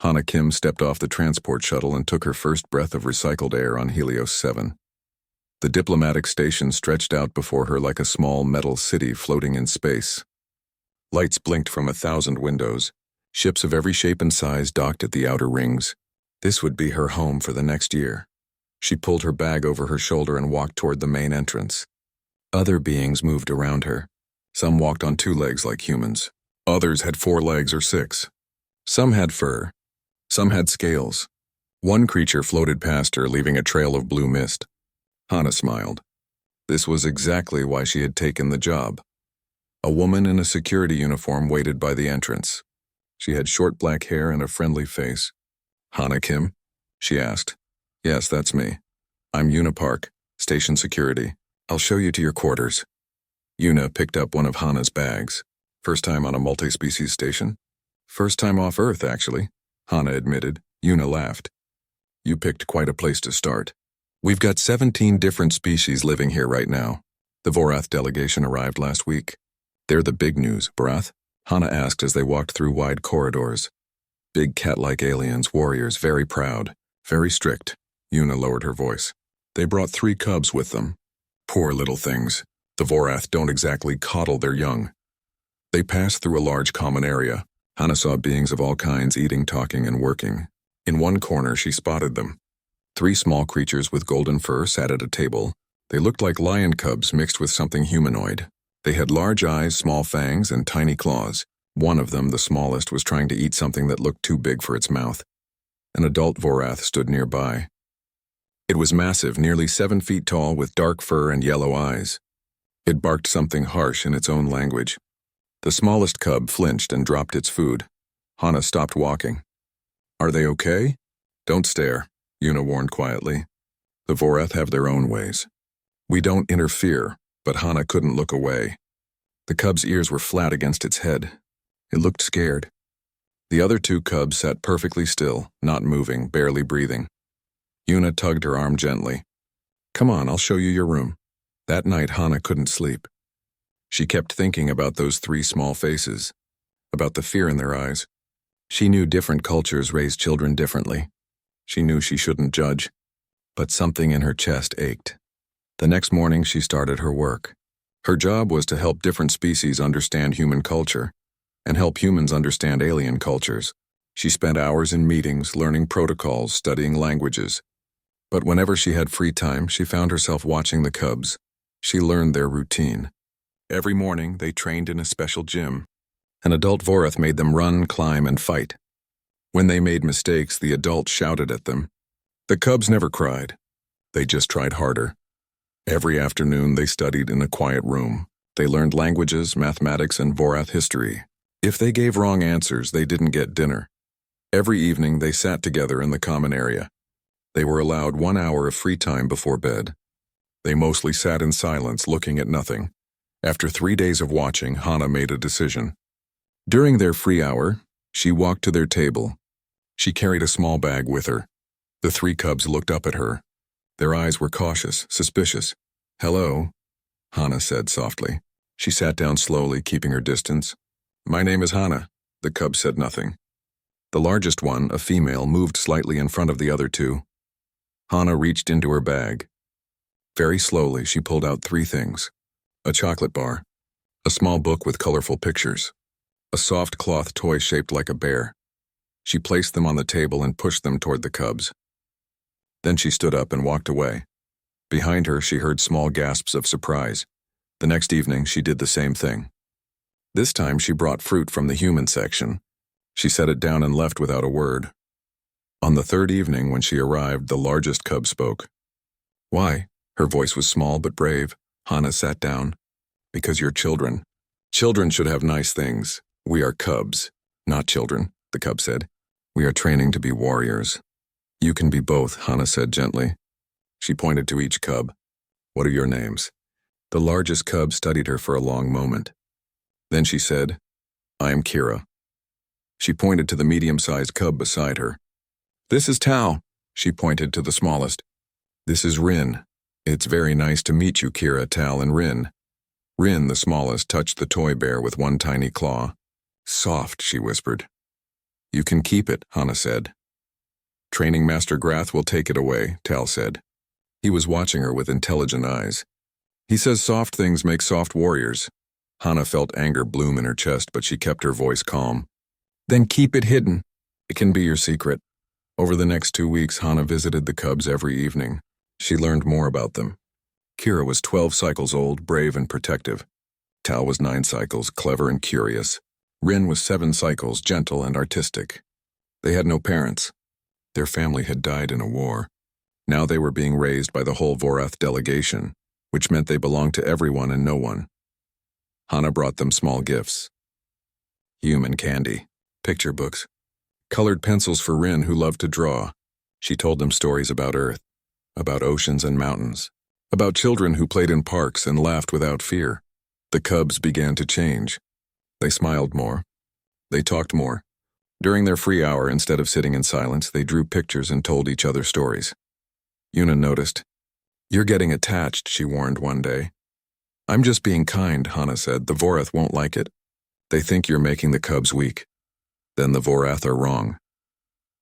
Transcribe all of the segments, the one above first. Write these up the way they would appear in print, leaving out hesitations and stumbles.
Hana Kim stepped off the transport shuttle and took her first breath of recycled air on Helios 7. The diplomatic station stretched out before her like a small metal city floating in space. Lights blinked from 1,000 windows. Ships of every shape and size docked at the outer rings. This would be her home for the next year. She pulled her bag over her shoulder and walked toward the main entrance. Other beings moved around her. Some walked on 2 legs like humans. Others had 4 legs or 6. Some had fur. Some had scales. One creature floated past her, leaving a trail of blue mist. Hana smiled. This was exactly why she had taken the job. A woman in a security uniform waited by the entrance. She had short black hair and a friendly face. "Hana Kim?" she asked. "Yes, that's me. I'm Yuna Park, station security. I'll show you to your quarters." Yuna picked up one of Hana's bags. "First time on a multi-species station?" "First time off Earth, actually," Hana admitted. Yuna laughed. "You picked quite a place to start. We've got 17 different species living here right now. The Vorath delegation arrived last week." "They're the big news, Vorath?" Hana asked as they walked through wide corridors. "Big cat-like aliens, warriors, very proud, very strict." Yuna lowered her voice. "They brought 3 cubs with them. Poor little things. The Vorath don't exactly coddle their young." They passed through a large common area. Hana saw beings of all kinds eating, talking, and working. In one corner, she spotted them. 3 small creatures with golden fur sat at a table. They looked like lion cubs mixed with something humanoid. They had large eyes, small fangs, and tiny claws. One of them, the smallest, was trying to eat something that looked too big for its mouth. An adult Vorath stood nearby. It was massive, nearly 7 feet tall, with dark fur and yellow eyes. It barked something harsh in its own language. The smallest cub flinched and dropped its food. Hana stopped walking. "Are they okay?" "Don't stare," Yuna warned quietly. "The Vorath have their own ways. We don't interfere," but Hana couldn't look away. The cub's ears were flat against its head. It looked scared. The other 2 cubs sat perfectly still, not moving, barely breathing. Yuna tugged her arm gently. "Come on, I'll show you your room." That night, Hana couldn't sleep. She kept thinking about those 3 small faces, about the fear in their eyes. She knew different cultures raise children differently. She knew she shouldn't judge, but something in her chest ached. The next morning, she started her work. Her job was to help different species understand human culture and help humans understand alien cultures. She spent hours in meetings, learning protocols, studying languages. But whenever she had free time, she found herself watching the cubs. She learned their routine. Every morning, they trained in a special gym. An adult Vorath made them run, climb, and fight. When they made mistakes, the adult shouted at them. The cubs never cried. They just tried harder. Every afternoon, they studied in a quiet room. They learned languages, mathematics, and Vorath history. If they gave wrong answers, they didn't get dinner. Every evening, they sat together in the common area. They were allowed 1 hour of free time before bed. They mostly sat in silence, looking at nothing. After 3 days of watching, Hana made a decision. During their free hour, she walked to their table. She carried a small bag with her. The 3 cubs looked up at her. Their eyes were cautious, suspicious. "Hello," Hana said softly. She sat down slowly, keeping her distance. "My name is Hana." The cub said nothing. The largest one, a female, moved slightly in front of the other 2. Hana reached into her bag. Very slowly, she pulled out 3 things. A chocolate bar, a small book with colorful pictures, a soft cloth toy shaped like a bear. She placed them on the table and pushed them toward the cubs. Then she stood up and walked away. Behind her, she heard small gasps of surprise. The next evening, she did the same thing. This time, she brought fruit from the human section. She set it down and left without a word. On the 3rd evening, when she arrived, the largest cub spoke. "Why?" Her voice was small but brave. Hana sat down. "Because you're children. Children should have nice things. We are cubs, not children," the cub said. "We are training to be warriors." "You can be both," Hana said gently. She pointed to each cub. "What are your names?" The largest cub studied her for a long moment. Then she said, "I am Kira." She pointed to the medium-sized cub beside her. "This is Tao." She pointed to the smallest. "This is Rin. It's very nice to meet you, Kira, Tal, and Rin." Rin, the smallest, touched the toy bear with one tiny claw. "Soft," she whispered. You can keep it, Hana said. Training Master Grath will take it away, Tal said. He was watching her with intelligent eyes. He says soft things make soft warriors. Hana felt anger bloom in her chest, but she kept her voice calm. Then keep it hidden. It can be your secret. Over the next 2 weeks, Hana visited the cubs every evening. She learned more about them. Kira was 12 cycles old, brave and protective. Tal was 9 cycles, clever and curious. Rin was 7 cycles, gentle and artistic. They had no parents. Their family had died in a war. Now they were being raised by the whole Vorath delegation, which meant they belonged to everyone and no one. Hana brought them small gifts. Human candy, picture books, colored pencils for Rin, who loved to draw. She told them stories about Earth, about oceans and mountains, about children who played in parks and laughed without fear. The cubs began to change. They smiled more. They talked more. During their free hour, instead of sitting in silence, they drew pictures and told each other stories. Yuna noticed. You're getting attached, she warned one day. I'm just being kind, Hana said. The Vorath won't like it. They think you're making the cubs weak. Then the Vorath are wrong.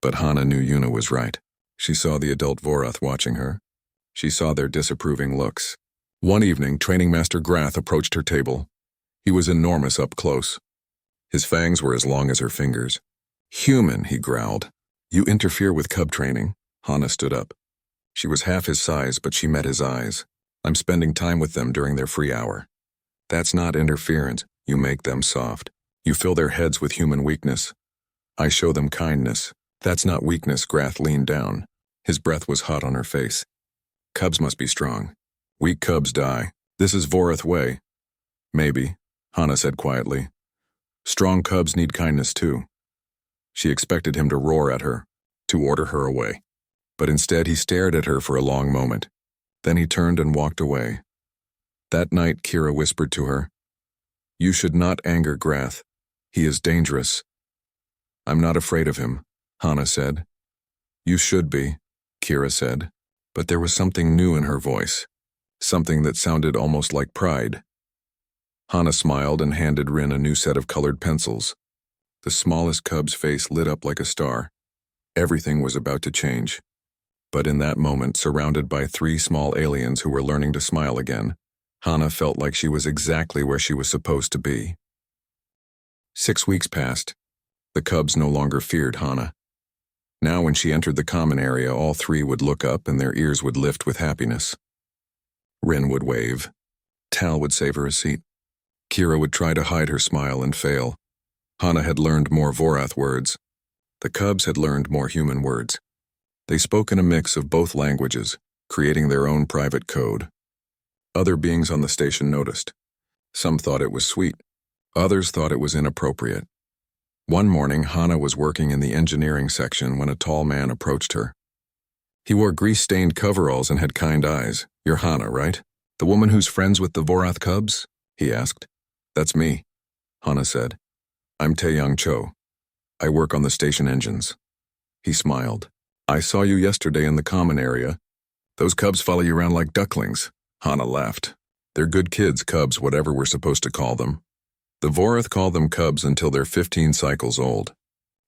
But Hana knew Yuna was right. She saw the adult Vorath watching her. She saw their disapproving looks. One evening, Training Master Grath approached her table. He was enormous up close. His fangs were as long as her fingers. Human, he growled. You interfere with cub training. Hana stood up. She was half his size, but she met his eyes. I'm spending time with them during their free hour. That's not interference. You make them soft. You fill their heads with human weakness. I show them kindness. That's not weakness. Grath leaned down. His breath was hot on her face. Cubs must be strong. Weak cubs die. This is Vorath way. Maybe, Hana said quietly. Strong cubs need kindness too. She expected him to roar at her, to order her away. But instead he stared at her for a long moment. Then he turned and walked away. That night Kira whispered to her, You should not anger Grath. He is dangerous. I'm not afraid of him, Hana said. You should be, Kira said. But there was something new in her voice. Something that sounded almost like pride. Hana smiled and handed Rin a new set of colored pencils. The smallest cub's face lit up like a star. Everything was about to change. But in that moment, surrounded by 3 small aliens who were learning to smile again, Hana felt like she was exactly where she was supposed to be. 6 weeks passed. The cubs no longer feared Hana. Now when she entered the common area, all 3 would look up and their ears would lift with happiness. Rin would wave. Tal would save her a seat. Kira would try to hide her smile and fail. Hana had learned more Vorath words. The cubs had learned more human words. They spoke in a mix of both languages, creating their own private code. Other beings on the station noticed. Some thought it was sweet. Others thought it was inappropriate. One morning, Hana was working in the engineering section when a tall man approached her. He wore grease-stained coveralls and had kind eyes. You're Hana, right? The woman who's friends with the Vorath cubs? He asked. That's me, Hana said. I'm Taeyang Cho. I work on the station engines. He smiled. I saw you yesterday in the common area. Those cubs follow you around like ducklings. Hana laughed. They're good kids, cubs, whatever we're supposed to call them. The Vorath call them cubs until they're 15 cycles old.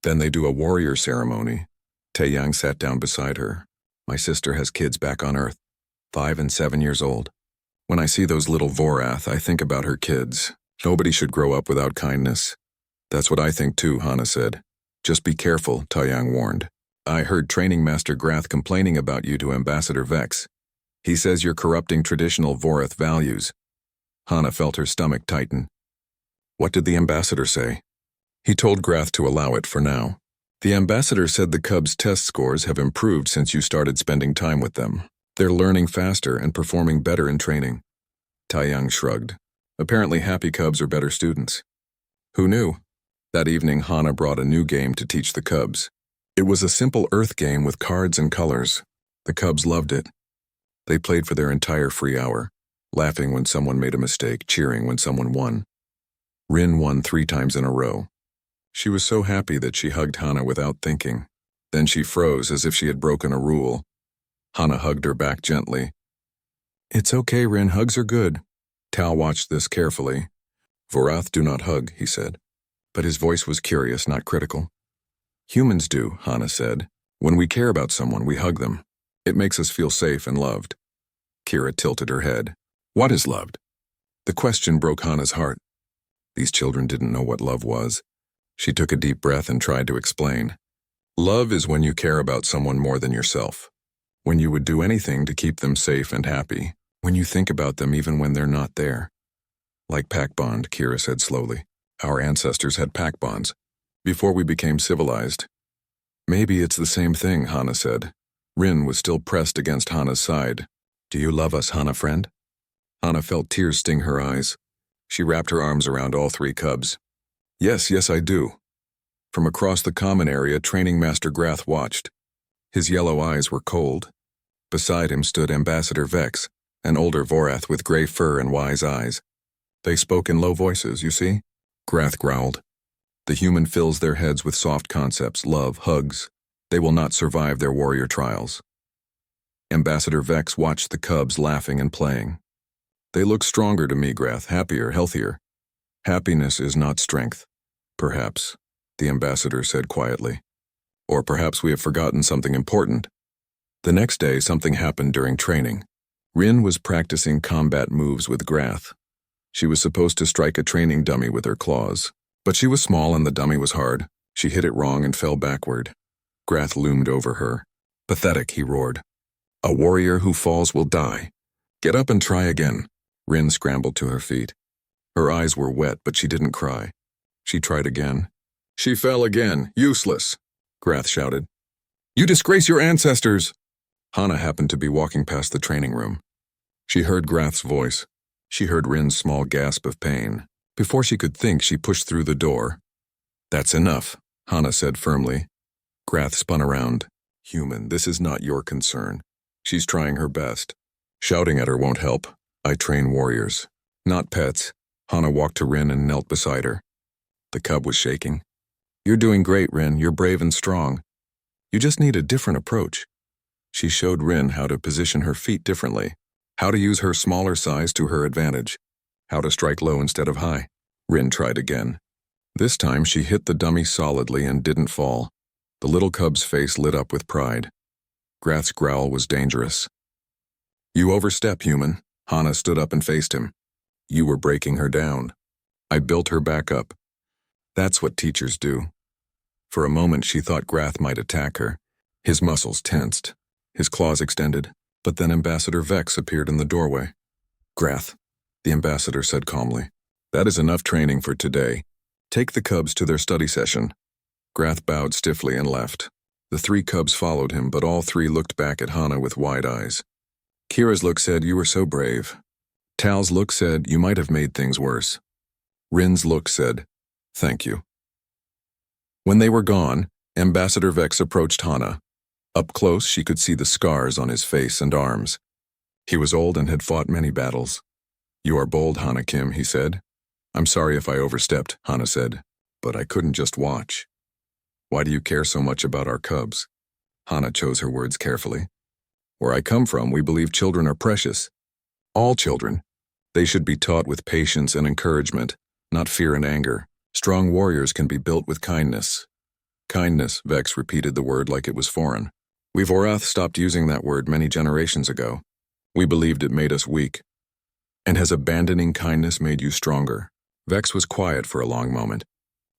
Then they do a warrior ceremony. Taeyang sat down beside her. My sister has kids back on Earth, 5 and 7 years old. When I see those little Vorath, I think about her kids. Nobody should grow up without kindness. That's what I think too, Hana said. Just be careful, Taeyang warned. I heard Training Master Grath complaining about you to Ambassador Vex. He says you're corrupting traditional Vorath values. Hana felt her stomach tighten. What did the ambassador say? He told Grath to allow it for now. The ambassador said the cubs' test scores have improved since you started spending time with them. They're learning faster and performing better in training. Taeyang shrugged. Apparently happy cubs are better students. Who knew? That evening, Hana brought a new game to teach the cubs. It was a simple Earth game with cards and colors. The cubs loved it. They played for their entire free hour, laughing when someone made a mistake, cheering when someone won. Rin won 3 times in a row. She was so happy that she hugged Hana without thinking. Then she froze as if she had broken a rule. Hana hugged her back gently. It's okay, Rin, hugs are good. Tal watched this carefully. Vorath do not hug, he said. But his voice was curious, not critical. Humans do, Hana said. When we care about someone, we hug them. It makes us feel safe and loved. Kira tilted her head. What is loved? The question broke Hana's heart. These children didn't know what love was. She took a deep breath and tried to explain. Love is when you care about someone more than yourself. When you would do anything to keep them safe and happy. When you think about them even when they're not there. Like pack bond, Kira said slowly. Our ancestors had pack bonds. Before we became civilized. Maybe it's the same thing, Hana said. Rin was still pressed against Hana's side. Do you love us, Hana friend? Hana felt tears sting her eyes. She wrapped her arms around all three cubs. Yes, I do. From across the common area, Training Master Grath watched. His yellow eyes were cold. Beside him stood Ambassador Vex, an older Vorath with gray fur and wise eyes. They spoke in low voices, you see? Grath growled. The human fills their heads with soft concepts, love, hugs. They will not survive their warrior trials. Ambassador Vex watched the cubs laughing and playing. They look stronger to me, Grath, happier, healthier. Happiness is not strength. Perhaps, the ambassador said quietly. Or perhaps we have forgotten something important. The next day, something happened during training. Rin was practicing combat moves with Grath. She was supposed to strike a training dummy with her claws. But she was small and the dummy was hard. She hit it wrong and fell backward. Grath loomed over her. Pathetic, he roared. A warrior who falls will die. Get up and try again. Rin scrambled to her feet. Her eyes were wet, but she didn't cry. She tried again. She fell again. Useless, Grath shouted. You disgrace your ancestors! Hana happened to be walking past the training room. She heard Grath's voice. She heard Rin's small gasp of pain. Before she could think, she pushed through the door. That's enough, Hana said firmly. Grath spun around. Human, this is not your concern. She's trying her best. Shouting at her won't help. I train warriors, not pets. Hana walked to Rin and knelt beside her. The cub was shaking. You're doing great, Rin. You're brave and strong. You just need a different approach. She showed Rin how to position her feet differently, how to use her smaller size to her advantage, how to strike low instead of high. Rin tried again. This time she hit the dummy solidly and didn't fall. The little cub's face lit up with pride. Grath's growl was dangerous. You overstep, human. Hana stood up and faced him. You were breaking her down. I built her back up. That's what teachers do. For a moment she thought Grath might attack her. His muscles tensed, his claws extended, but then Ambassador Vex appeared in the doorway. Grath, the ambassador said calmly. That is enough training for today. Take the cubs to their study session. Grath bowed stiffly and left. The three cubs followed him, but all three looked back at Hana with wide eyes. Kira's look said, you were so brave. Tal's look said, you might have made things worse. Rin's look said, thank you. When they were gone, Ambassador Vex approached Hana. Up close, she could see the scars on his face and arms. He was old and had fought many battles. You are bold, Hana Kim, he said. I'm sorry if I overstepped, Hana said, but I couldn't just watch. Why do you care so much about our cubs? Hana chose her words carefully. Where I come from, we believe children are precious. All children. They should be taught with patience and encouragement, not fear and anger. Strong warriors can be built with kindness. Kindness, Vex repeated the word like it was foreign. We Vorath stopped using that word many generations ago. We believed it made us weak. And has abandoning kindness made you stronger? Vex was quiet for a long moment.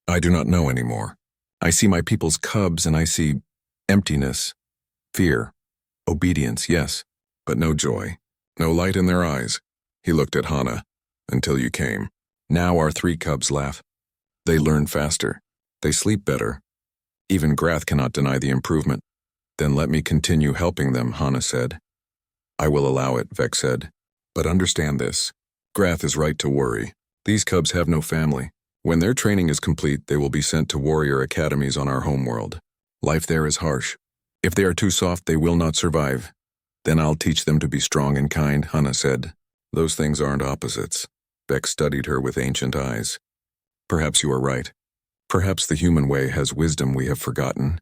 I do not know anymore. I see my people's cubs and I see emptiness, fear, obedience, yes, but no joy, no light in their eyes. He looked at Hana. Until you came. Now our three cubs laugh. They learn faster. They sleep better. Even Grath cannot deny the improvement. Then let me continue helping them, Hana said. I will allow it, Vex said. But understand this. Grath is right to worry. These cubs have no family. When their training is complete, they will be sent to warrior academies on our homeworld. Life there is harsh. If they are too soft, they will not survive. Then I'll teach them to be strong and kind, Hana said. Those things aren't opposites. Vex studied her with ancient eyes. Perhaps you are right. Perhaps the human way has wisdom we have forgotten.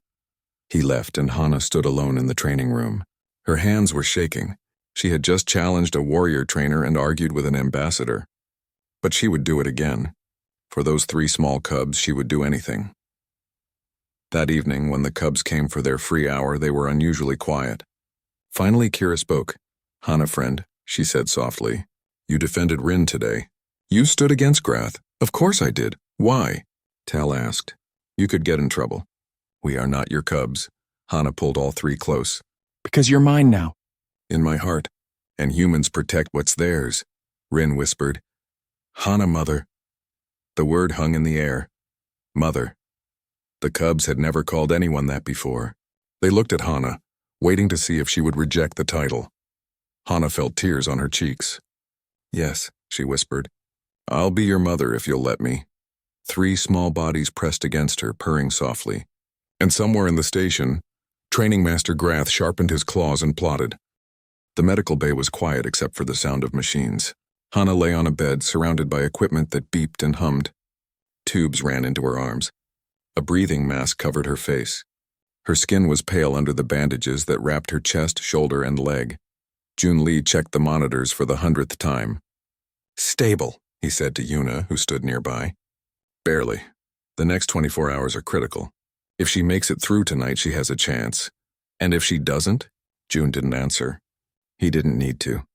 He left and Hana stood alone in the training room. Her hands were shaking. She had just challenged a warrior trainer and argued with an ambassador. But she would do it again. For those three small cubs, she would do anything. That evening, when the cubs came for their free hour, they were unusually quiet. Finally, Kira spoke. "Hana, friend," she said softly, "you defended Rin today. You stood against Grath." "Of course I did. Why?" Tal asked. "You could get in trouble." "We are not your cubs." Hana pulled all three close. "Because you're mine now." "In my heart. And humans protect what's theirs," Rin whispered. "Hana, mother." The word hung in the air. Mother. The cubs had never called anyone that before. They looked at Hana, waiting to see if she would reject the title. Hana felt tears on her cheeks. "Yes," she whispered. "I'll be your mother if you'll let me." Three small bodies pressed against her, purring softly. And somewhere in the station, Training Master Grath sharpened his claws and plotted. The medical bay was quiet except for the sound of machines. Hana lay on a bed surrounded by equipment that beeped and hummed. Tubes ran into her arms. A breathing mask covered her face. Her skin was pale under the bandages that wrapped her chest, shoulder, and leg. Jun Lee checked the monitors for the 100th time. "Stable," he said to Yuna, who stood nearby. "Barely. The next 24 hours are critical. If she makes it through tonight, she has a chance. And if she doesn't?" Jun didn't answer. He didn't need to.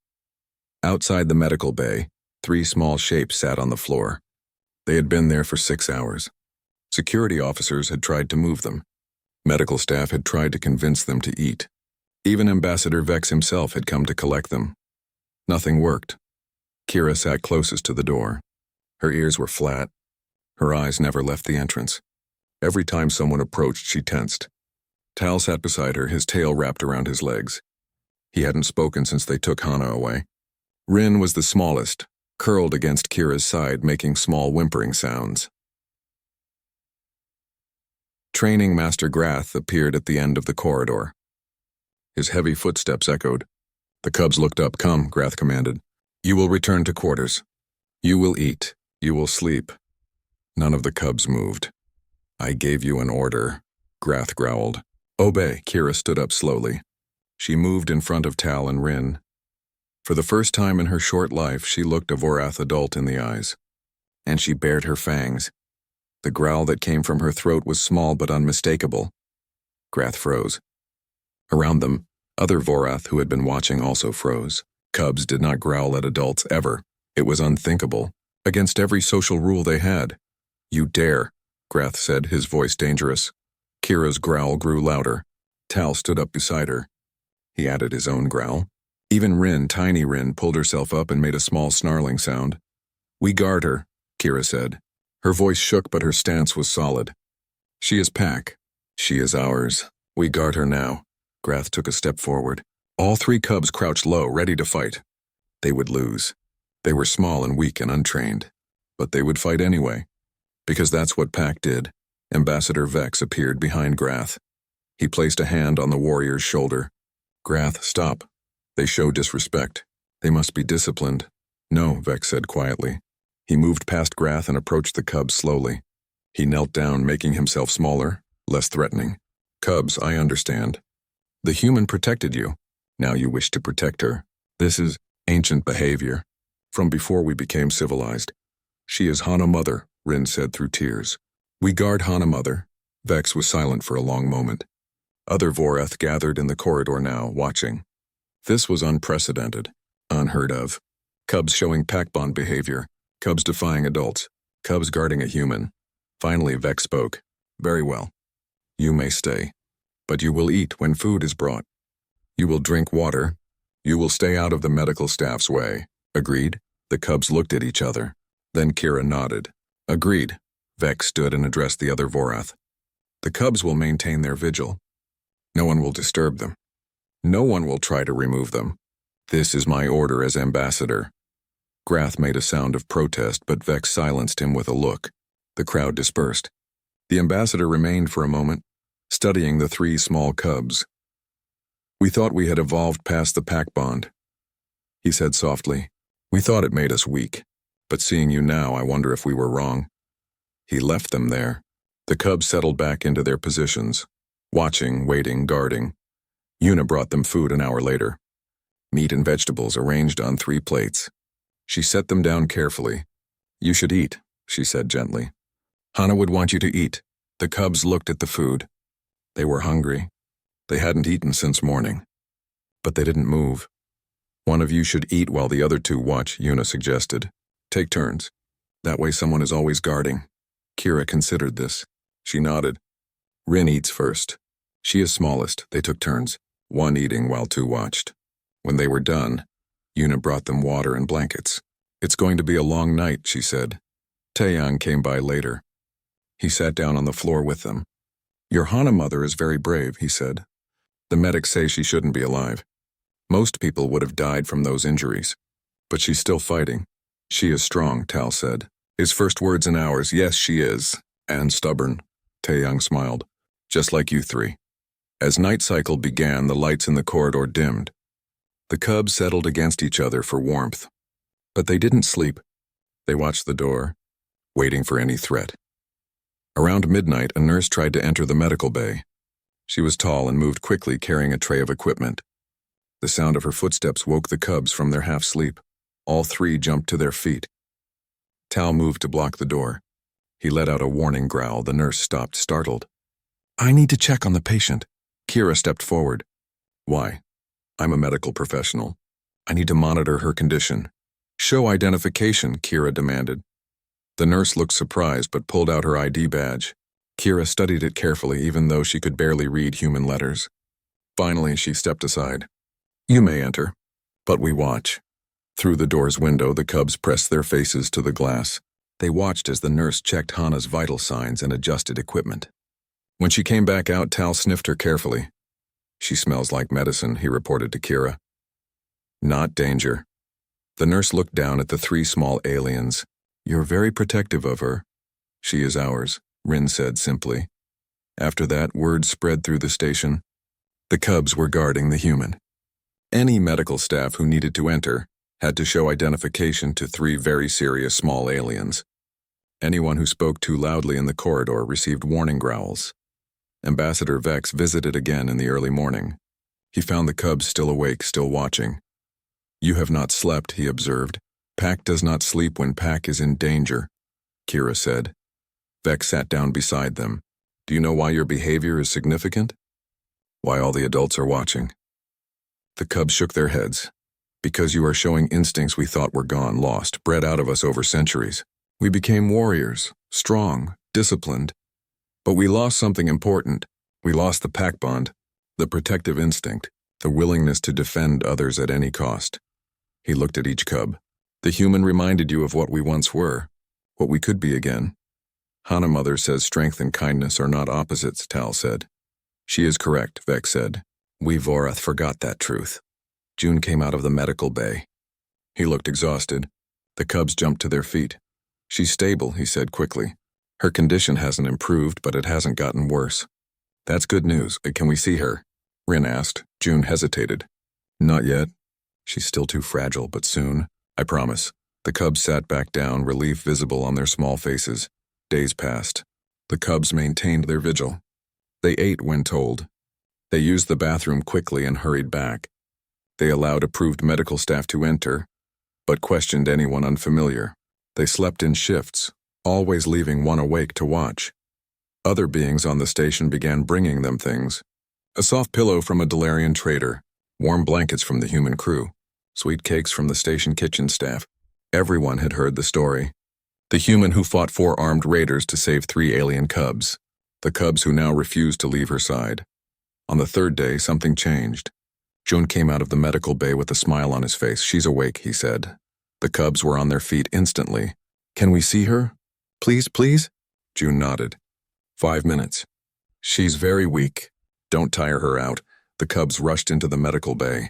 Outside the medical bay, three small shapes sat on the floor. They had been there for 6 hours. Security officers had tried to move them. Medical staff had tried to convince them to eat. Even Ambassador Vex himself had come to collect them. Nothing worked. Kira sat closest to the door. Her ears were flat. Her eyes never left the entrance. Every time someone approached, she tensed. Tal sat beside her, his tail wrapped around his legs. He hadn't spoken since they took Hana away. Rin was the smallest, curled against Kira's side, making small whimpering sounds. Training Master Grath appeared at the end of the corridor. His heavy footsteps echoed. The cubs looked up. "Come," Grath commanded. "You will return to quarters. You will eat. You will sleep." None of the cubs moved. "I gave you an order," Grath growled. "Obey." Kira stood up slowly. She moved in front of Tal and Rin. For the first time in her short life, she looked a Vorath adult in the eyes. And she bared her fangs. The growl that came from her throat was small but unmistakable. Grath froze. Around them, other Vorath who had been watching also froze. Cubs did not growl at adults ever. It was unthinkable, against every social rule they had. "You dare," Grath said, his voice dangerous. Kira's growl grew louder. Tal stood up beside her. He added his own growl. Even Rin, tiny Rin, pulled herself up and made a small snarling sound. "We guard her," Kira said. Her voice shook, but her stance was solid. "She is Pack. She is ours. We guard her now." Grath took a step forward. All three cubs crouched low, ready to fight. They would lose. They were small and weak and untrained. But they would fight anyway. Because that's what Pack did. Ambassador Vex appeared behind Grath. He placed a hand on the warrior's shoulder. "Grath, stop. They show disrespect. They must be disciplined." "No," Vex said quietly. He moved past Grath and approached the cubs slowly. He knelt down, making himself smaller, less threatening. "Cubs, I understand. The human protected you. Now you wish to protect her. This is ancient behavior, from before we became civilized." "She is Hana Mother," Rin said through tears. "We guard Hana Mother." Vex was silent for a long moment. Other Vorath gathered in the corridor now, watching. This was unprecedented, unheard of. Cubs showing pack bond behavior. Cubs defying adults. Cubs guarding a human. Finally, Vex spoke. "Very well. You may stay. But you will eat when food is brought. You will drink water. You will stay out of the medical staff's way. Agreed?" The cubs looked at each other. Then Kira nodded. "Agreed." Vex stood and addressed the other Vorath. "The cubs will maintain their vigil. No one will disturb them. No one will try to remove them. This is my order as ambassador." Grath made a sound of protest, but Vex silenced him with a look. The crowd dispersed. The ambassador remained for a moment, studying the three small cubs. "We thought we had evolved past the pack bond," he said softly. "We thought it made us weak. But seeing you now, I wonder if we were wrong." He left them there. The cubs settled back into their positions, watching, waiting, guarding. Yuna brought them food an hour later. Meat and vegetables arranged on 3 plates. She set them down carefully. "You should eat," she said gently. "Hana would want you to eat." The cubs looked at the food. They were hungry. They hadn't eaten since morning. But they didn't move. One of you should eat while the other two watch, Yuna suggested. Take turns. That way someone is always guarding. Kira considered this. She nodded. Rin eats first. She is smallest. They took turns, one eating while two watched. When they were done, Yuna brought them water and blankets. It's going to be a long night, she said. Taeyang came by later. He sat down on the floor with them. Your Hana mother is very brave, he said. The medics say she shouldn't be alive. Most people would have died from those injuries. But she's still fighting. She is strong, Tal said. His first words in ours, yes, she is. And stubborn. Taeyang smiled. Just like you three. As night cycle began, the lights in the corridor dimmed. The cubs settled against each other for warmth. But they didn't sleep. They watched the door, waiting for any threat. Around midnight, a nurse tried to enter the medical bay. She was tall and moved quickly, carrying a tray of equipment. The sound of her footsteps woke the cubs from their half-sleep. All three jumped to their feet. Tal moved to block the door. He let out a warning growl. The nurse stopped, startled. I need to check on the patient. Kira stepped forward. Why? I'm a medical professional. I need to monitor her condition. Show identification, Kira demanded. The nurse looked surprised but pulled out her ID badge. Kira studied it carefully, even though she could barely read human letters. Finally, she stepped aside. You may enter, but we watch. Through the door's window, the cubs pressed their faces to the glass. They watched as the nurse checked Hana's vital signs and adjusted equipment. When she came back out, Tal sniffed her carefully. She smells like medicine, he reported to Kira. Not danger. The nurse looked down at the three small aliens. You're very protective of her. She is ours, Rin said simply. After that, word spread through the station. The cubs were guarding the human. Any medical staff who needed to enter had to show identification to three very serious small aliens. Anyone who spoke too loudly in the corridor received warning growls. Ambassador Vex visited again in the early morning. He found the cubs still awake, still watching. You have not slept, he observed. Pack does not sleep when Pack is in danger, Kira said. Vex sat down beside them. Do you know why your behavior is significant? Why all the adults are watching. The cubs shook their heads. Because you are showing instincts we thought were gone, lost, bred out of us over centuries. We became warriors, strong, disciplined. But we lost something important. We lost the pack bond, the protective instinct, the willingness to defend others at any cost. He looked at each cub. The human reminded you of what we once were, what we could be again. Hana Mother says strength and kindness are not opposites, Tal said. She is correct, Vex said. We Vorath forgot that truth. June came out of the medical bay. He looked exhausted. The cubs jumped to their feet. She's stable, he said quickly. Her condition hasn't improved, but it hasn't gotten worse. That's good news. Can we see her? Rin asked. June hesitated. Not yet. She's still too fragile, but soon. I promise. The cubs sat back down, relief visible on their small faces. Days passed. The cubs maintained their vigil. They ate when told. They used the bathroom quickly and hurried back. They allowed approved medical staff to enter, but questioned anyone unfamiliar. They slept in shifts, always leaving one awake to watch. Other beings on the station began bringing them things. A soft pillow from a Dalarian trader, warm blankets from the human crew, sweet cakes from the station kitchen staff. Everyone had heard the story. The human who fought 4 armed raiders to save 3 alien cubs. The cubs who now refused to leave her side. On the 3rd day, something changed. June came out of the medical bay with a smile on his face. She's awake, he said. The cubs were on their feet instantly. Can we see her? Please, please? June nodded. 5 minutes. She's very weak. Don't tire her out. The cubs rushed into the medical bay.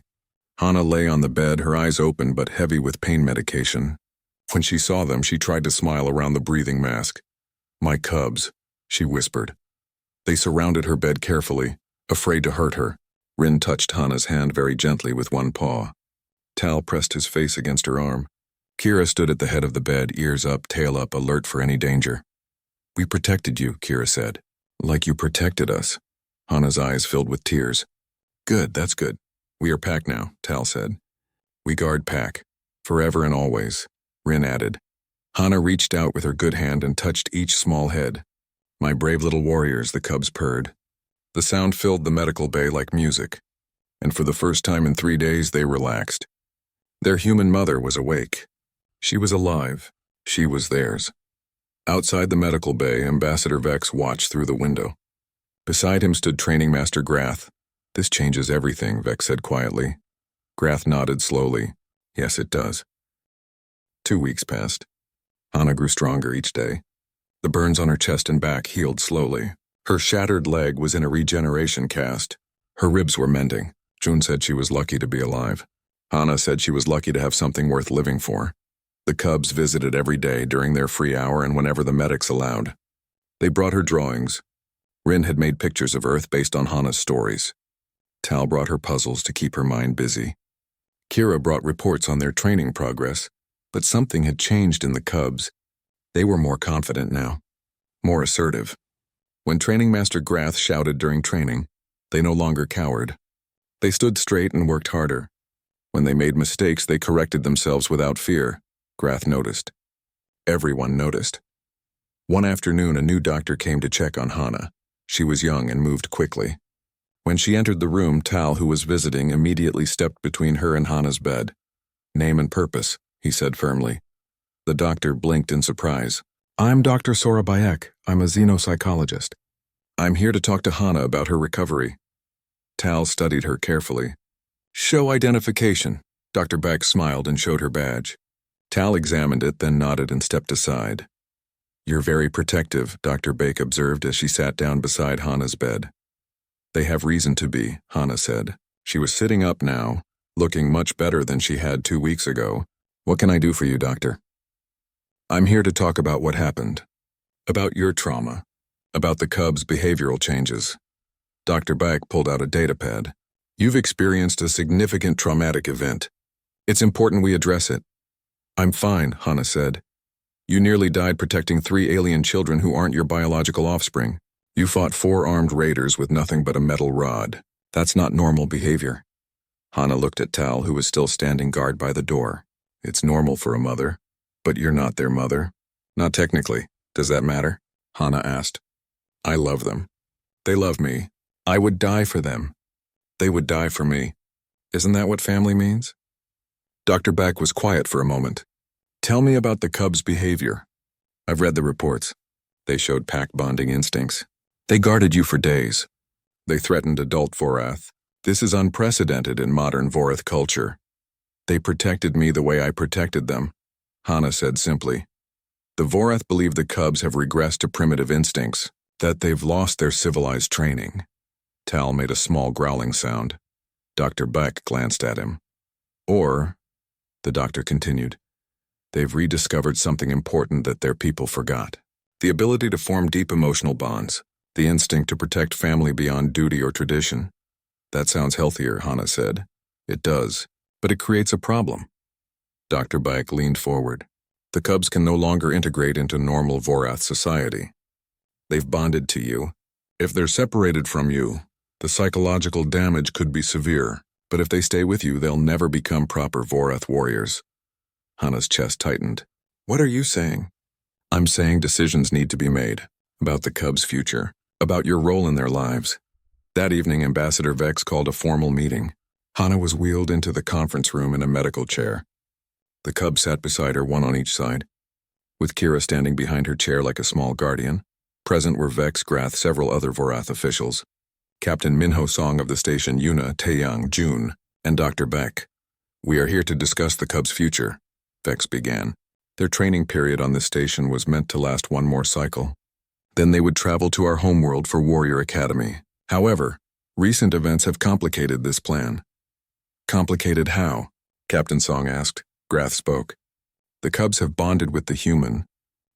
Hana lay on the bed, her eyes open but heavy with pain medication. When she saw them, she tried to smile around the breathing mask. My cubs, she whispered. They surrounded her bed carefully, afraid to hurt her. Rin touched Hana's hand very gently with one paw. Tal pressed his face against her arm. Kira stood at the head of the bed, ears up, tail up, alert for any danger. We protected you, Kira said. Like you protected us. Hana's eyes filled with tears. Good, that's good. We are Pack now, Tal said. We guard Pack. Forever and always, Rin added. Hana reached out with her good hand and touched each small head. My brave little warriors, the cubs purred. The sound filled the medical bay like music, and for the first time in 3 days they relaxed. Their human mother was awake. She was alive. She was theirs. Outside the medical bay, Ambassador Vex watched through the window. Beside him stood Training Master Grath. "This changes everything," Vex said quietly. Grath nodded slowly. "Yes, it does." 2 weeks passed. Hana grew stronger each day. The burns on her chest and back healed slowly. Her shattered leg was in a regeneration cast. Her ribs were mending. June said she was lucky to be alive. Hana said she was lucky to have something worth living for. The cubs visited every day during their free hour and whenever the medics allowed. They brought her drawings. Rin had made pictures of Earth based on Hana's stories. Tal brought her puzzles to keep her mind busy. Kira brought reports on their training progress, but something had changed in the cubs. They were more confident now, more assertive. When Training Master Grath shouted during training, they no longer cowered. They stood straight and worked harder. When they made mistakes, they corrected themselves without fear. Grath noticed. Everyone noticed. One afternoon, a new doctor came to check on Hana. She was young and moved quickly. When she entered the room, Tal, who was visiting, immediately stepped between her and Hana's bed. "Name and purpose," he said firmly. The doctor blinked in surprise. "I'm Dr. Sora Bayek. I'm a xenopsychologist. I'm here to talk to Hana about her recovery." Tal studied her carefully. "Show identification." Dr. Bayek smiled and showed her badge. Tal examined it, then nodded and stepped aside. "You're very protective," Dr. Bayek observed as she sat down beside Hana's bed. "They have reason to be," Hana said. She was sitting up now, looking much better than she had 2 weeks ago. "What can I do for you, doctor?" "I'm here to talk about what happened. About your trauma. About the cubs' behavioral changes." Dr. Bayek pulled out a datapad. "You've experienced a significant traumatic event. It's important we address it." "I'm fine," Hana said. "You nearly died protecting 3 alien children who aren't your biological offspring. You fought 4 armed raiders with nothing but a metal rod. That's not normal behavior." Hana looked at Tal, who was still standing guard by the door. "It's normal for a mother, but you're not their mother." "Not technically. Does that matter?" Hana asked. "I love them. They love me. I would die for them. They would die for me. Isn't that what family means?" Dr. Bayek was quiet for a moment. "Tell me about the cubs' behavior." "I've read the reports. They showed pack bonding instincts. They guarded you for days. They threatened adult Vorath. This is unprecedented in modern Vorath culture. They protected me the way I protected them," Hana said simply. "The Vorath believe the cubs have regressed to primitive instincts, that they've lost their civilized training." Tal made a small growling sound. Dr. Bayek glanced at him. "Or," the doctor continued, "they've rediscovered something important that their people forgot. The ability to form deep emotional bonds, the instinct to protect family beyond duty or tradition." "That sounds healthier," Hana said. "It does, but it creates a problem." Dr. Bayek leaned forward. "The cubs can no longer integrate into normal Vorath society. They've bonded to you. If they're separated from you, the psychological damage could be severe, but if they stay with you, they'll never become proper Vorath warriors." Hana's chest tightened. "What are you saying?" "I'm saying decisions need to be made, about the cubs' future, about your role in their lives." That evening, Ambassador Vex called a formal meeting. Hana was wheeled into the conference room in a medical chair. The cubs sat beside her, one on each side, with Kira standing behind her chair like a small guardian. Present were Vex, Grath, several other Vorath officials, Captain Minho Song of the station Yuna, Taeyang, June, and Dr. Beck. "We are here to discuss the cubs' future," Vex began. Their training period on this station was meant to last one more cycle. Then they would travel to our homeworld for Warrior Academy. However, recent events have complicated this plan. "Complicated how?" Captain Song asked. Grath spoke. "The cubs have bonded with the human.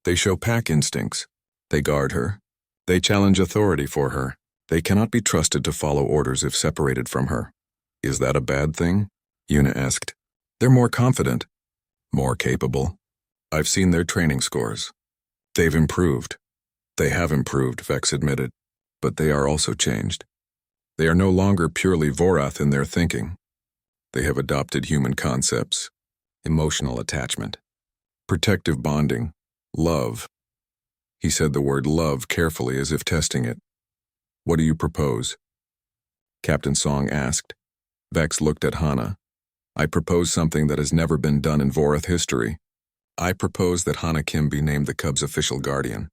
They show pack instincts. They guard her. They challenge authority for her. They cannot be trusted to follow orders if separated from her." "Is that a bad thing?" Yuna asked. "They're more confident. More capable. I've seen their training scores. They've improved." "They have improved," Vex admitted, "but they are also changed. They are no longer purely Vorath in their thinking. They have adopted human concepts, emotional attachment, protective bonding, love. He said the word love carefully as if testing it. What do you propose? Captain Song asked. Vex looked at Hana. I propose something that has never been done in Vorath history. I propose that Hana Kim be named the Cubs' official guardian.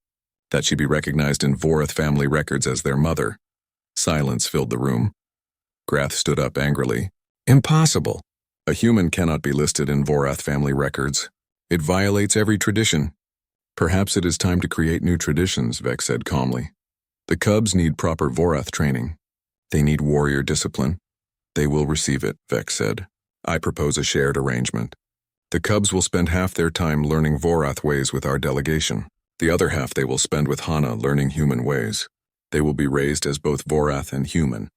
That she be recognized in Vorath family records as their mother. Silence filled the room. Grath stood up angrily. Impossible. A human cannot be listed in Vorath family records. It violates every tradition. Perhaps it is time to create new traditions, Vex said calmly. The Cubs need proper Vorath training. They need warrior discipline. They will receive it, Vex said. I propose a shared arrangement. The Cubs will spend half their time learning Vorath ways with our delegation. The other half they will spend with Hana learning human ways. They will be raised as both Vorath and human.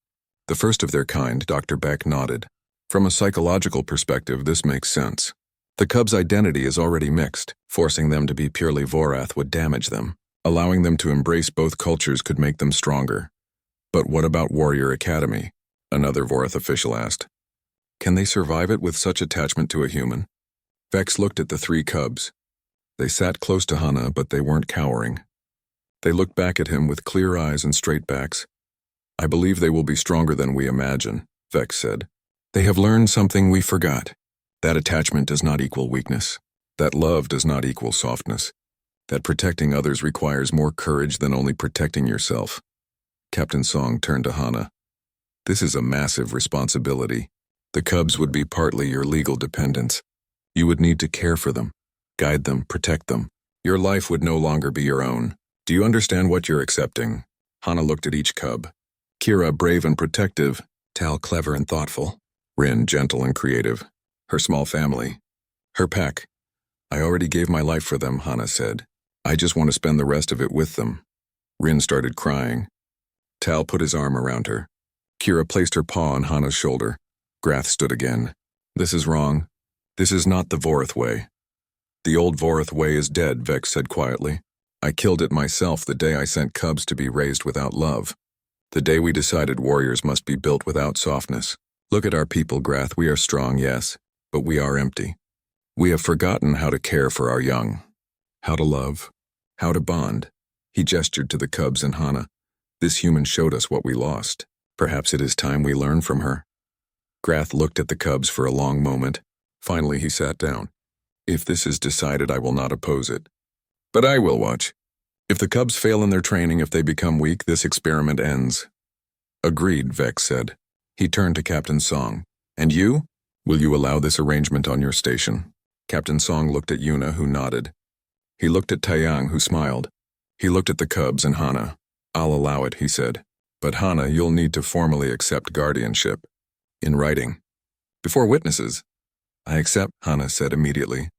The first of their kind, Dr. Beck nodded. From a psychological perspective, this makes sense. The Cubs' identity is already mixed. Forcing them to be purely Vorath would damage them. Allowing them to embrace both cultures could make them stronger. But what about Warrior Academy? Another Vorath official asked. Can they survive it with such attachment to a human? Vex looked at the three Cubs. They sat close to Hana, but they weren't cowering. They looked back at him with clear eyes and straight backs. I believe they will be stronger than we imagine, Vex said. They have learned something we forgot. That attachment does not equal weakness. That love does not equal softness. That protecting others requires more courage than only protecting yourself. Captain Song turned to Hana. This is a massive responsibility. The Cubs would be partly your legal dependents. You would need to care for them, guide them, protect them. Your life would no longer be your own. Do you understand what you're accepting? Hana looked at each Cub. Kira, brave and protective. Tal, clever and thoughtful. Rin, gentle and creative. Her small family. Her pack. I already gave my life for them, Hana said. I just want to spend the rest of it with them. Rin started crying. Tal put his arm around her. Kira placed her paw on Hana's shoulder. Grath stood again. This is wrong. This is not the Vorath way. The old Vorath way is dead, Vex said quietly. I killed it myself the day I sent Cubs to be raised without love. The day we decided warriors must be built without softness. Look at our people, Grath. We are strong, yes, but we are empty. We have forgotten how to care for our young. How to love. How to bond. He gestured to the Cubs and Hana. This human showed us what we lost. Perhaps it is time we learn from her. Grath looked at the Cubs for a long moment. Finally, he sat down. If this is decided, I will not oppose it. But I will watch. If the Cubs fail in their training, if they become weak, this experiment ends. Agreed, Vex said. He turned to Captain Song. And you? Will you allow this arrangement on your station? Captain Song looked at Yuna, who nodded. He looked at Taeyang, who smiled. He looked at the Cubs and Hana. I'll allow it, he said. But Hana, you'll need to formally accept guardianship. In writing. Before witnesses. I accept, Hana said immediately.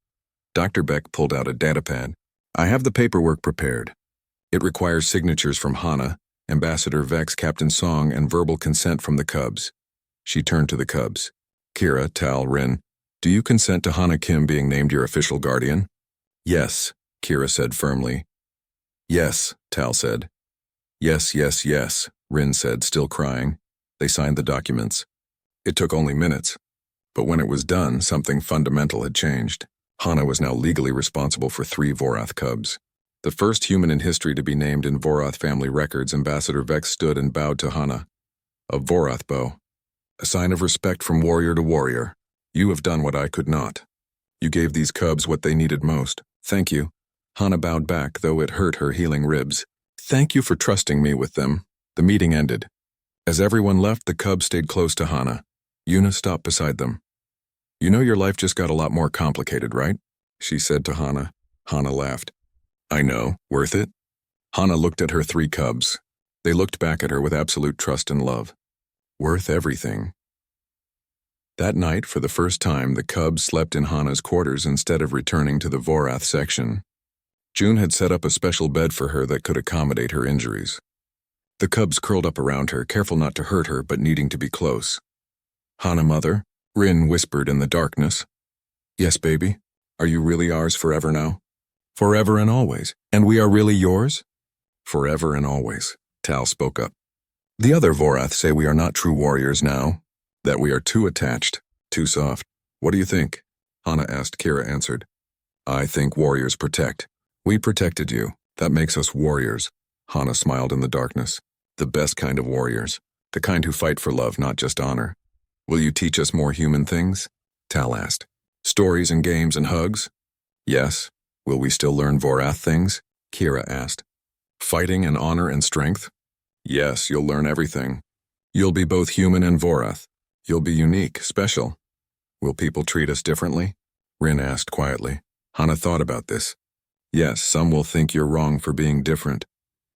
Dr. Beck pulled out a datapad. I have the paperwork prepared. It requires signatures from Hana, Ambassador Vex, Captain Song, and verbal consent from the Cubs. She turned to the Cubs. Kira, Tal, Rin, do you consent to Hana Kim being named your official guardian? Yes, Kira said firmly. Yes, Tal said. Yes, yes, yes, Rin said, still crying. They signed the documents. It took only minutes. But when it was done, something fundamental had changed. Hana was now legally responsible for 3 Vorath Cubs. The first human in history to be named in Vorath family records, Ambassador Vex stood and bowed to Hana. A Vorath bow. A sign of respect from warrior to warrior. You have done what I could not. You gave these Cubs what they needed most. Thank you. Hana bowed back, though it hurt her healing ribs. Thank you for trusting me with them. The meeting ended. As everyone left, the Cubs stayed close to Hana. Yuna stopped beside them. You know your life just got a lot more complicated, right? She said to Hana. Hana laughed. I know. Worth it? Hana looked at her 3 Cubs. They looked back at her with absolute trust and love. Worth everything. That night, for the first time, the Cubs slept in Hana's quarters instead of returning to the Vorath section. June had set up a special bed for her that could accommodate her injuries. The Cubs curled up around her, careful not to hurt her, but needing to be close. Hana, mother, Rin whispered in the darkness. Yes, baby. Are you really ours forever now? Forever and always. And we are really yours? Forever and always, Tal spoke up. The other Vorath say we are not true warriors now, that we are too attached, too soft. What do you think? Hana asked. Kira answered. I think warriors protect. We protected you. That makes us warriors. Hana smiled in the darkness. The best kind of warriors. The kind who fight for love, not just honor. Will you teach us more human things? Tal asked. Stories and games and hugs? Yes. Will we still learn Vorath things? Kira asked. Fighting and honor and strength? Yes, you'll learn everything. You'll be both human and Vorath. You'll be unique, special. Will people treat us differently? Rin asked quietly. Hana thought about this. Yes, some will think you're wrong for being different.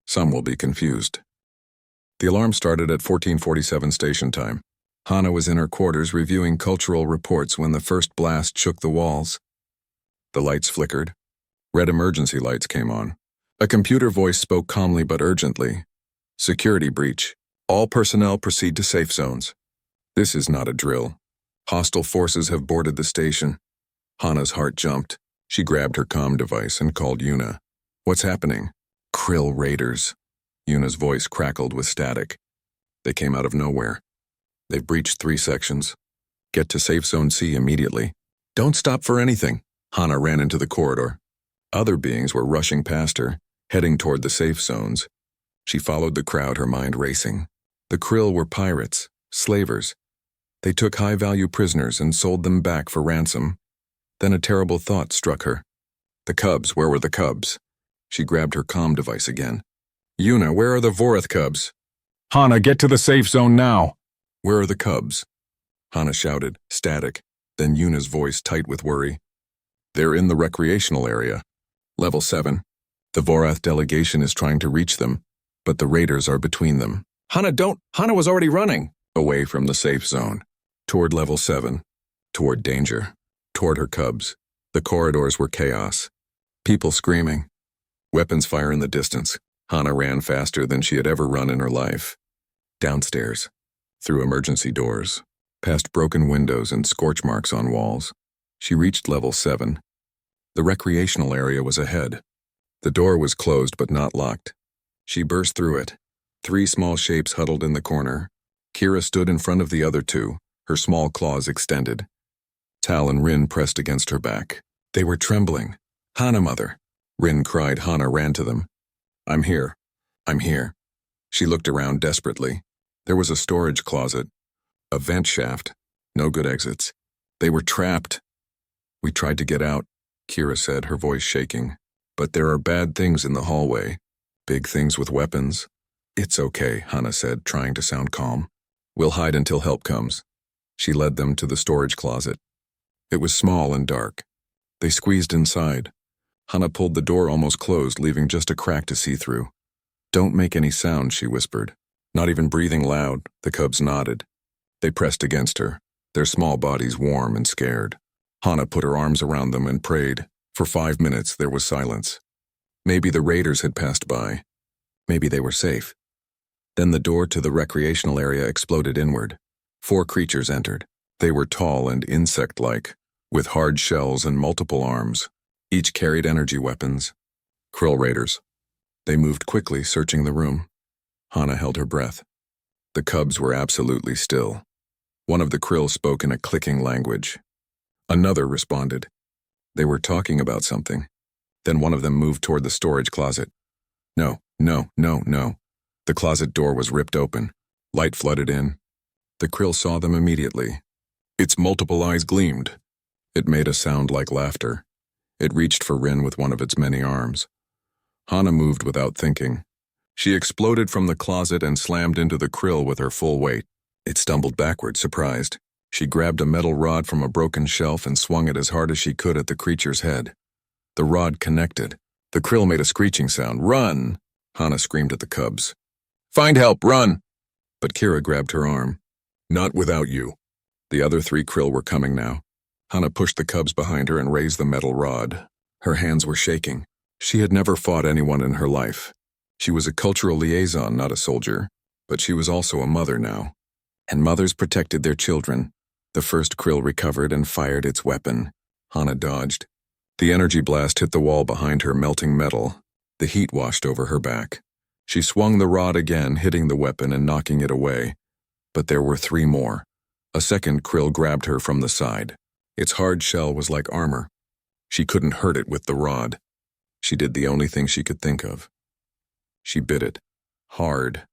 Some will be confused. The alarm started at 14:47 station time. Hana was in her quarters reviewing cultural reports when the first blast shook the walls. The lights flickered. Red emergency lights came on. A computer voice spoke calmly but urgently. Security breach. All personnel proceed to safe zones. This is not a drill. Hostile forces have boarded the station. Hana's heart jumped. She grabbed her comm device and called Yuna. What's happening? Krill raiders. Yuna's voice crackled with static. They came out of nowhere. They've breached 3 sections. Get to Safe Zone C immediately. Don't stop for anything. Hana ran into the corridor. Other beings were rushing past her, heading toward the safe zones. She followed the crowd, her mind racing. The Krill were pirates, slavers. They took high-value prisoners and sold them back for ransom. Then a terrible thought struck her. The cubs, where were the cubs? She grabbed her comm device again. Yuna, where are the Vorath cubs? Hana, get to the safe zone now. Where are the cubs? Hana shouted, static, then Yuna's voice tight with worry. They're in the recreational area. Level 7. The Vorath delegation is trying to reach them, but the raiders are between them. Hana was already running. Away from the safe zone. Toward level 7. Toward danger. Toward her cubs. The corridors were chaos. People screaming. Weapons fire in the distance. Hana ran faster than she had ever run in her life. Downstairs. Through emergency doors. Past broken windows and scorch marks on walls. She reached level 7. The recreational area was ahead. The door was closed but not locked. She burst through it. 3 small shapes huddled in the corner. Kira stood in front of the other 2, her small claws extended. Tal and Rin pressed against her back. They were trembling. Hana, mother. Rin cried. Hana ran to them. I'm here. I'm here. She looked around desperately. There was a storage closet. A vent shaft. No good exits. They were trapped. We tried to get out, Kira said, her voice shaking. But there are bad things in the hallway. Big things with weapons. It's okay, Hana said, trying to sound calm. We'll hide until help comes. She led them to the storage closet. It was small and dark. They squeezed inside. Hana pulled the door almost closed, leaving just a crack to see through. Don't make any sound, she whispered. Not even breathing loud, the cubs nodded. They pressed against her, their small bodies warm and scared. Hana put her arms around them and prayed. For 5 minutes, there was silence. Maybe the raiders had passed by. Maybe they were safe. Then the door to the recreational area exploded inward. 4 creatures entered. They were tall and insect-like, with hard shells and multiple arms. Each carried energy weapons. Krill raiders. They moved quickly, searching the room. Hana held her breath. The cubs were absolutely still. One of the Krill spoke in a clicking language. Another responded. They were talking about something. Then one of them moved toward the storage closet. No. The closet door was ripped open. Light flooded in. The Krill saw them immediately. Its multiple eyes gleamed. It made a sound like laughter. It reached for Rin with one of its many arms. Hana moved without thinking. She exploded from the closet and slammed into the Krill with her full weight. It stumbled backward, surprised. She grabbed a metal rod from a broken shelf and swung it as hard as she could at the creature's head. The rod connected. The Krill made a screeching sound. Run! Hana screamed at the cubs. Find help, run! But Kira grabbed her arm. Not without you. The other 3 Krill were coming now. Hana pushed the cubs behind her and raised the metal rod. Her hands were shaking. She had never fought anyone in her life. She was a cultural liaison, not a soldier, but she was also a mother now. And mothers protected their children. The first Krill recovered and fired its weapon. Hana dodged. The energy blast hit the wall behind her, melting metal. The heat washed over her back. She swung the rod again, hitting the weapon and knocking it away. But there were 3 more. A second Krill grabbed her from the side. Its hard shell was like armor. She couldn't hurt it with the rod. She did the only thing she could think of. She bit it. Hard.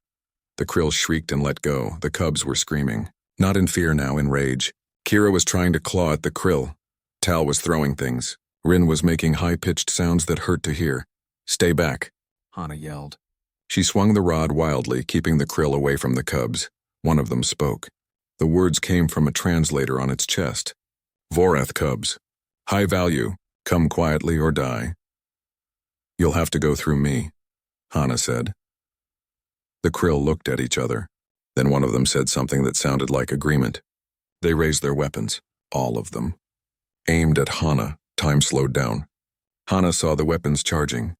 The krill shrieked and let go. The cubs were screaming. Not in fear now, in rage. Kira was trying to claw at the krill. Tal was throwing things. Rin was making high-pitched sounds that hurt to hear. "Stay back," Hana yelled. She swung the rod wildly, keeping the krill away from the cubs. One of them spoke. The words came from a translator on its chest. "Vorath cubs. High value. Come quietly or die." "You'll have to go through me," Hana said. The krill looked at each other. Then one of them said something that sounded like agreement. They raised their weapons, all of them. Aimed at Hana, time slowed down. Hana saw the weapons charging.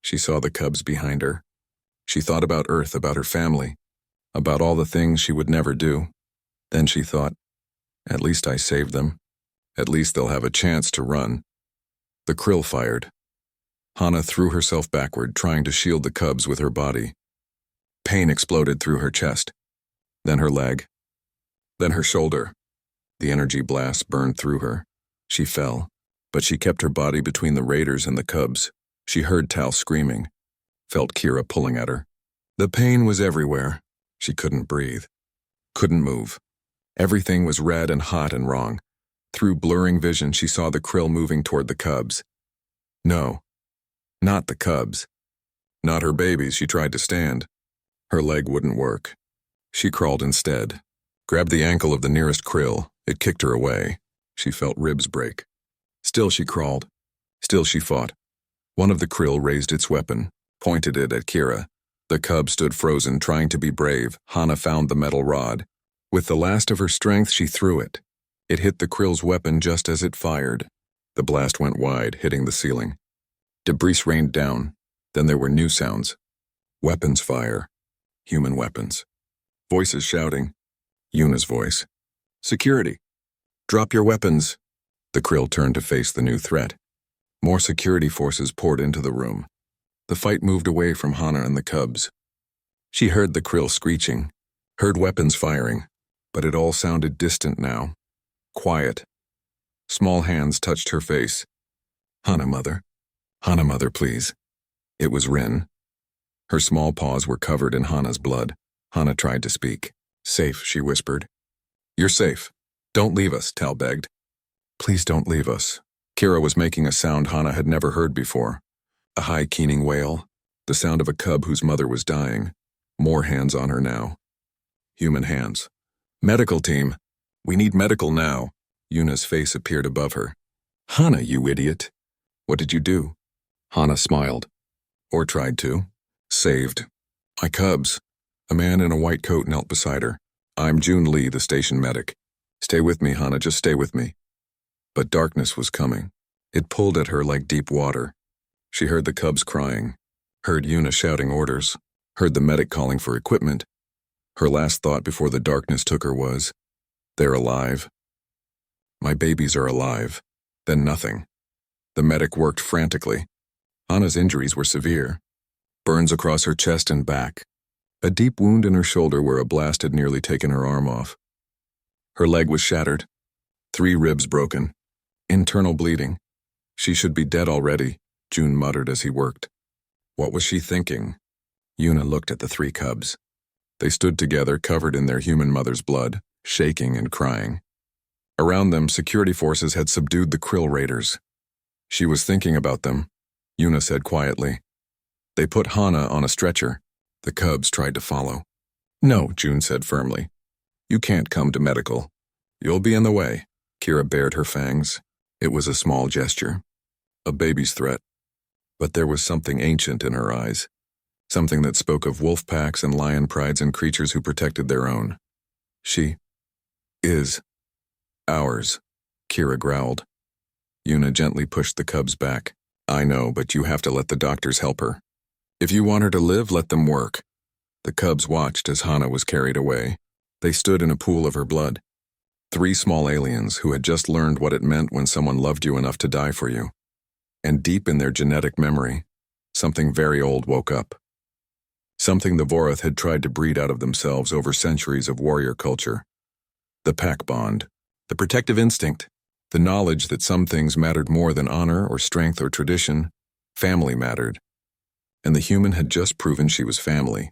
She saw the cubs behind her. She thought about Earth, about her family, about all the things she would never do. Then she thought, at least I saved them. At least they'll have a chance to run. The krill fired. Hana threw herself backward, trying to shield the cubs with her body. Pain exploded through her chest. Then her leg. Then her shoulder. The energy blast burned through her. She fell, but she kept her body between the raiders and the cubs. She heard Tal screaming, felt Kira pulling at her. The pain was everywhere. She couldn't breathe, couldn't move. Everything was red and hot and wrong. Through blurring vision, she saw the krill moving toward the cubs. No, not the cubs. Not her babies. She tried to stand. Her leg wouldn't work. She crawled instead, grabbed the ankle of the nearest krill. It kicked her away. She felt ribs break. Still she crawled. Still she fought. One of the krill raised its weapon, pointed it at Kira. The cub stood frozen, trying to be brave. Hana found the metal rod. With the last of her strength, she threw it. It hit the krill's weapon just as it fired. The blast went wide, hitting the ceiling. Debris rained down. Then there were new sounds. Weapons fire. Human weapons. Voices shouting. Yuna's voice. "Security. Drop your weapons." The krill turned to face the new threat. More security forces poured into the room. The fight moved away from Hana and the cubs. She heard the krill screeching, heard weapons firing, but it all sounded distant now. Quiet. Small hands touched her face. "Hana, mother. Hana, mother, please." It was Rin. Her small paws were covered in Hana's blood. Hana tried to speak. "Safe," she whispered. "You're safe. Don't leave us," Tal begged. "Please don't leave us." Kira was making a sound Hana had never heard before. A high keening wail, the sound of a cub whose mother was dying. More hands on her now. Human hands. "Medical team. We need medical now." Yuna's face appeared above her. "Hana, you idiot. What did you do?" Hana smiled. Or tried to. "Saved. My cubs." A man in a white coat knelt beside her. "I'm June Lee, the station medic. Stay with me, Hana, just stay with me." But darkness was coming. It pulled at her like deep water. She heard the cubs crying, heard Yuna shouting orders, heard the medic calling for equipment. Her last thought before the darkness took her was, "They're alive. My babies are alive." Then nothing. The medic worked frantically. Hana's injuries were severe. Burns across her chest and back. A deep wound in her shoulder where a blast had nearly taken her arm off. Her leg was shattered. 3 ribs broken. Internal bleeding. She should be dead already, June muttered as he worked. What was she thinking? Yuna looked at the 3 cubs. They stood together, covered in their human mother's blood, shaking and crying. Around them, security forces had subdued the krill raiders. She was thinking about them, Yuna said quietly. They put Hana on a stretcher. The cubs tried to follow. "No," June said firmly. "You can't come to medical. You'll be in the way." Kira bared her fangs. It was a small gesture. A baby's threat. But there was something ancient in her eyes. Something that spoke of wolf packs and lion prides and creatures who protected their own. "She is ours," Kira growled. Yuna gently pushed the cubs back. "I know, but you have to let the doctors help her. If you want her to live, let them work." The cubs watched as Hana was carried away. They stood in a pool of her blood. 3 small aliens who had just learned what it meant when someone loved you enough to die for you. And deep in their genetic memory, something very old woke up. Something the Vorath had tried to breed out of themselves over centuries of warrior culture. The pack bond, the protective instinct, the knowledge that some things mattered more than honor or strength or tradition. Family mattered, and the human had just proven she was family.